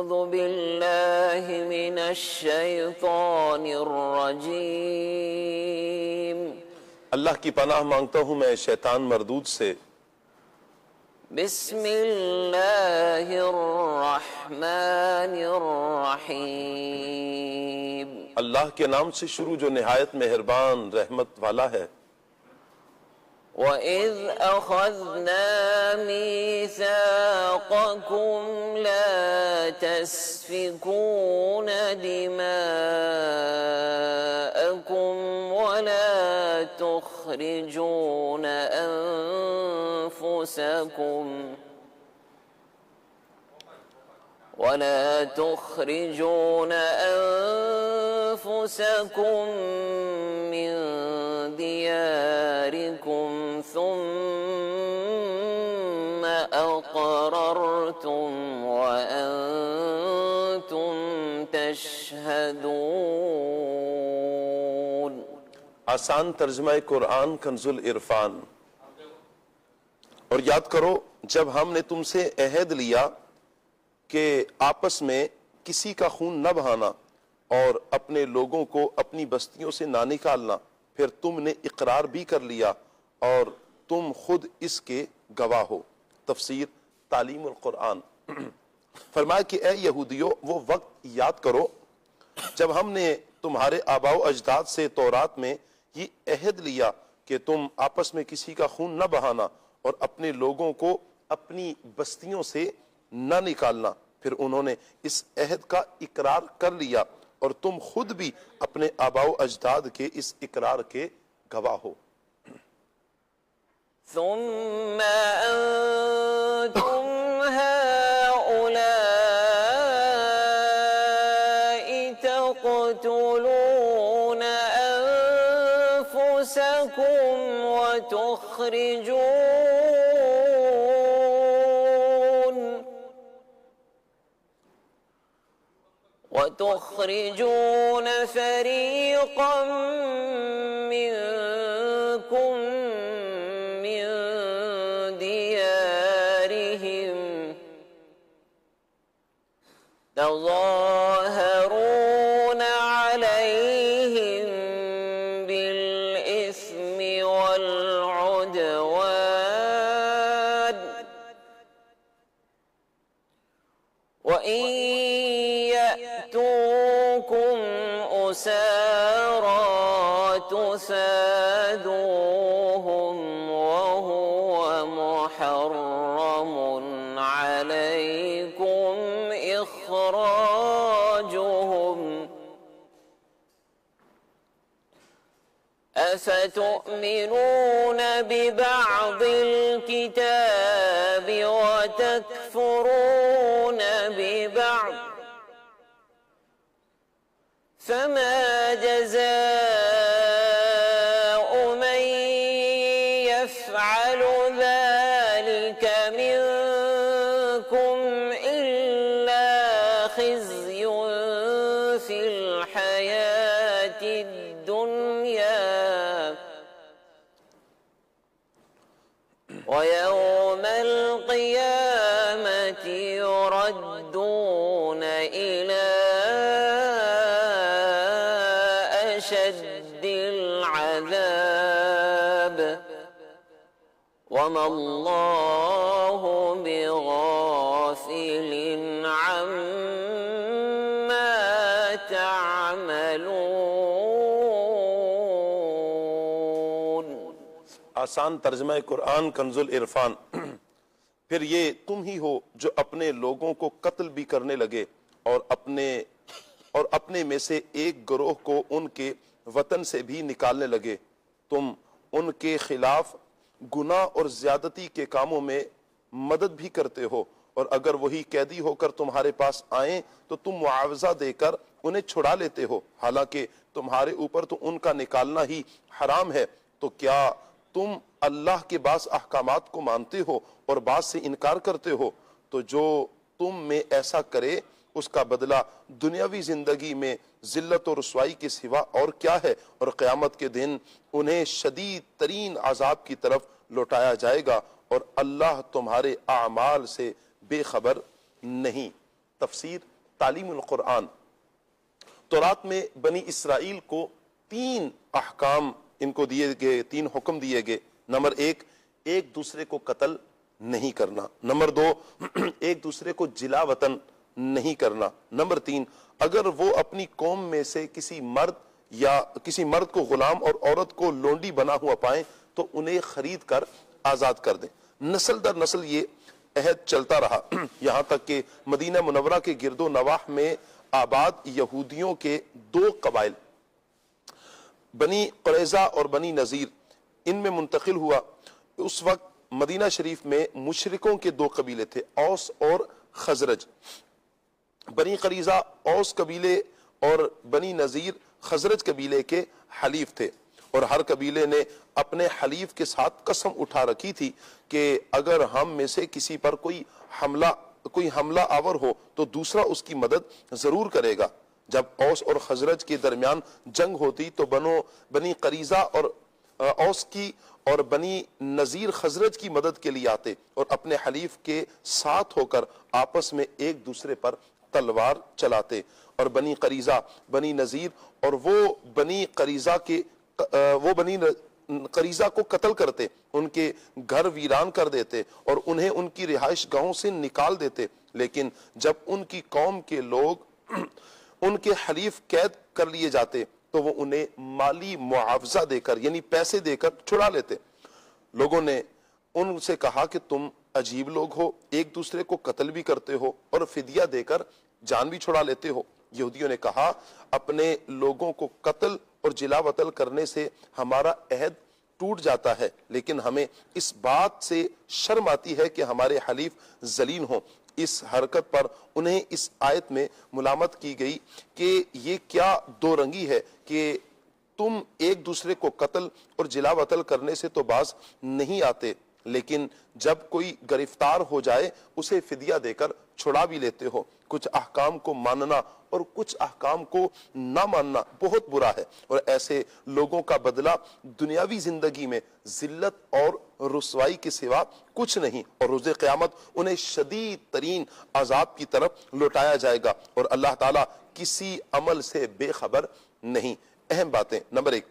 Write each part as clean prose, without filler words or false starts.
أعوذ بالله من الشيطان الرجيم اللہ کی پناہ مانگتا ہوں میں شیطان مردود سے۔ بسم اللہ الرحمن الرحیم اللہ کے نام سے شروع جو نہایت مہربان رحمت والا ہے۔ وَإِذْ أَخَذْنَا مِيثَاقَكُمْ لَا تَسْفِكُونَ دِمَاءَكُمْ وَلَا تُخْرِجُونَ أنفسكم من دياركم ثم أقررتم وأنتم تشهدون۔ آسان ترجمہ قرآن کنز العرفان۔ اور یاد کرو جب ہم نے تم سے عہد لیا کہ آپس میں کسی کا خون نہ بہانا اور اپنے لوگوں کو اپنی بستیوں سے نہ نکالنا، پھر تم نے اقرار بھی کر لیا اور تم خود اس کے گواہ ہو۔ تفسیر تعلیم القرآن۔ فرمایا کہ اے یہودیو وہ وقت یاد کرو جب ہم نے تمہارے آباء و اجداد سے تورات میں یہ عہد لیا کہ تم آپس میں کسی کا خون نہ بہانا اور اپنے لوگوں کو اپنی بستیوں سے نہ نکالنا، پھر انہوں نے اس عہد کا اقرار کر لیا اور تم خود بھی اپنے آباء و اجداد کے اس اقرار کے گواہ ہو۔ ثم أنتم هؤلاء تقتلون أنفسكم وتخرجون فريقا منكم من ديارهم تظاهرون عليهم بالإثم والعدوان وإن يأتوكم أسارى تفادوهم وهو محرم عليكم إخراجهم أفتؤمنون ببعض الكتاب وتكفرون ببعض فما جزاء من يفعل ذلك منكم إلا خزي في الحياة الدنيا ويوم القيامة يردون إلى أشد العذاب وما الله بغافل عما تعملون۔ آسان ترجمہ قرآن کنز العرفان۔ پھر یہ تم ہی ہو جو اپنے لوگوں کو قتل بھی کرنے لگے اور اپنے میں سے ایک گروہ کو ان کے وطن سے بھی نکالنے لگے۔ تم ان کے خلاف گناہ اور زیادتی کے کاموں میں مدد بھی کرتے ہو، اور اگر وہی قیدی ہو کر تمہارے پاس آئیں تو تم معاوضہ دے کر انہیں چھڑا لیتے ہو، حالانکہ تمہارے اوپر تو ان کا نکالنا ہی حرام ہے۔ تو کیا تم اللہ کے بعض احکامات کو مانتے ہو اور بعض سے انکار کرتے ہو؟ تو جو تم میں ایسا کرے اس کا بدلہ دنیاوی زندگی میں ذلت و رسوائی کے سوا اور کیا ہے، اور قیامت کے دن انہیں شدید ترین عذاب کی طرف لوٹایا جائے گا، اور اللہ تمہارے اعمال سے بے خبر نہیں۔ تفسیر تعلیم القرآن۔ تورات میں بنی اسرائیل کو 3 احکام ان کو دیے گئے، 3 حکم دیے گئے۔ نمبر 1، ایک دوسرے کو قتل نہیں کرنا۔ نمبر 2، ایک دوسرے کو جلا وطن نہیں کرنا۔ نمبر 3، اگر وہ اپنی قوم میں سے کسی مرد کو غلام اور عورت کو لونڈی بنا ہوا پائیں تو انہیں خرید کر آزاد کر دیں۔ نسل در نسل یہ عہد چلتا رہا، یہاں تک کہ مدینہ منورہ کے گرد و نواح میں آباد یہودیوں کے 2 قبائل بنی قریظہ اور بنی نذیر ان میں منتقل ہوا۔ اس وقت مدینہ شریف میں مشرکوں کے 2 قبیلے تھے، اوس اور خزرج۔ بنی قریظہ اوس قبیلے اور بنی نذیر خزرج قبیلے کے حلیف تھے، اور ہر قبیلے نے اپنے حلیف کے ساتھ قسم اٹھا رکھی تھی کہ اگر ہم میں سے کسی پر کوئی حملہ آور ہو تو دوسرا اس کی مدد ضرور کرے گا۔ جب اوس اور خزرج کے درمیان جنگ ہوتی تو بنی قریظہ اور اوس کی اور بنی نذیر خزرج کی مدد کے لیے آتے اور اپنے حلیف کے ساتھ ہو کر آپس میں ایک دوسرے پر تلوار چلاتے، اور بنی قریظہ بنی نذیر اور وہ بنی قریظہ کو قتل کرتے، ان کے گھر ویران کر دیتے اور انہیں ان کی رہائش گاہوں سے نکال دیتے۔ لیکن جب ان کی قوم کے لوگ ان کے حلیف قید کر لیے جاتے تو وہ انہیں مالی معاوضہ دے کر، یعنی پیسے دے کر چھڑا لیتے۔ لوگوں نے ان سے کہا کہ تم عجیب لوگ ہو، ایک دوسرے کو قتل بھی کرتے ہو اور فدیہ دے کر جان بھی چھڑا لیتے ہو۔ یہودیوں نے کہا، اپنے لوگوں کو قتل اور جلا وطن کرنے سے ہمارا عہد ٹوٹ جاتا ہے، لیکن ہمیں اس بات سے شرم آتی ہے کہ ہمارے حلیف ذلیل ہوں۔ اس حرکت پر انہیں اس آیت میں ملامت کی گئی کہ یہ کیا 2 رنگی ہے کہ تم ایک دوسرے کو قتل اور جلا وطن کرنے سے تو باز نہیں آتے، لیکن جب کوئی گرفتار ہو جائے اسے فدیہ دے کر چھڑا بھی لیتے ہو۔ کچھ احکام کو ماننا اور کچھ احکام کو نہ ماننا بہت برا ہے، اور ایسے لوگوں کا بدلہ دنیاوی زندگی میں ذلت اور رسوائی کے سوا کچھ نہیں، اور روز قیامت انہیں شدید ترین عذاب کی طرف لوٹایا جائے گا، اور اللہ تعالیٰ کسی عمل سے بے خبر نہیں۔ اہم باتیں۔ نمبر 1،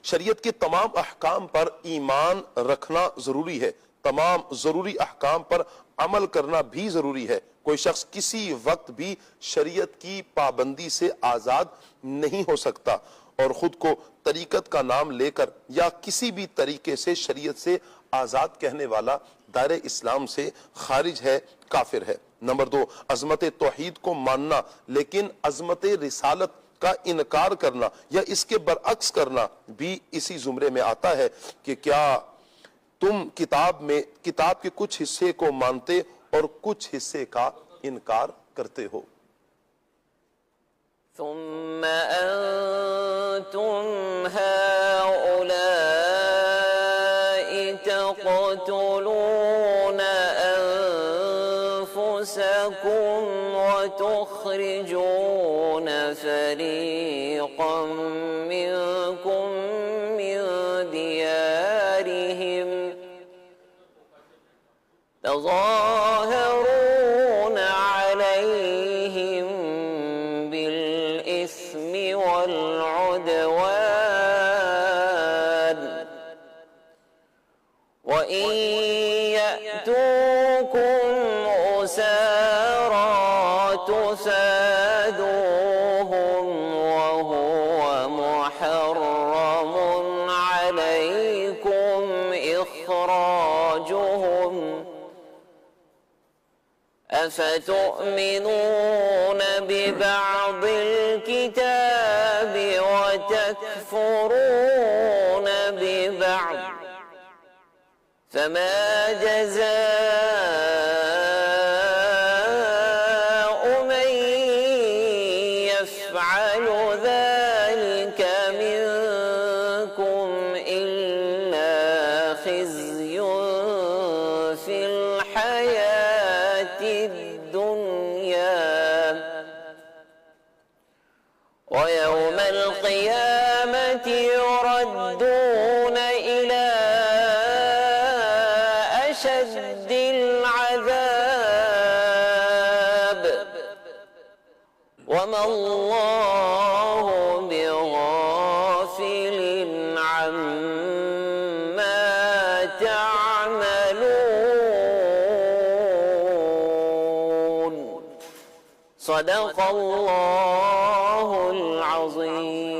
شریعت کے تمام احکام پر ایمان رکھنا ضروری ہے، تمام ضروری احکام پر عمل کرنا بھی ضروری ہے۔ کوئی شخص کسی وقت بھی شریعت کی پابندی سے آزاد نہیں ہو سکتا، اور خود کو طریقت کا نام لے کر یا کسی بھی طریقے سے شریعت سے آزاد کہنے والا دائرہ اسلام سے خارج ہے، کافر ہے۔ نمبر 2، عظمت توحید کو ماننا لیکن عظمت رسالت کا انکار کرنا یا اس کے برعکس کرنا بھی اسی زمرے میں آتا ہے کہ کیا تم کتاب کے کچھ حصے کو مانتے اور کچھ حصے کا انکار کرتے ہو۔ ثم أنتم هؤلاء تقتلون أنفسكم وتخرجون فريقا منكم من ديارهم تظاهرون عليهم بالإثم والعدوان وإن يأتوكم أسارى تفادوهم وهو محرم عليكم إخراجهم أفتؤمنون ببعض الكتاب وتكفرون ببعض فما جزاء من يفعل ذلك منكم إلا خزي في الحياة الدنيا ويوم القيامة يردون إلى أشد العذاب وما الله بغافل عما تعملون صدق الله العظيم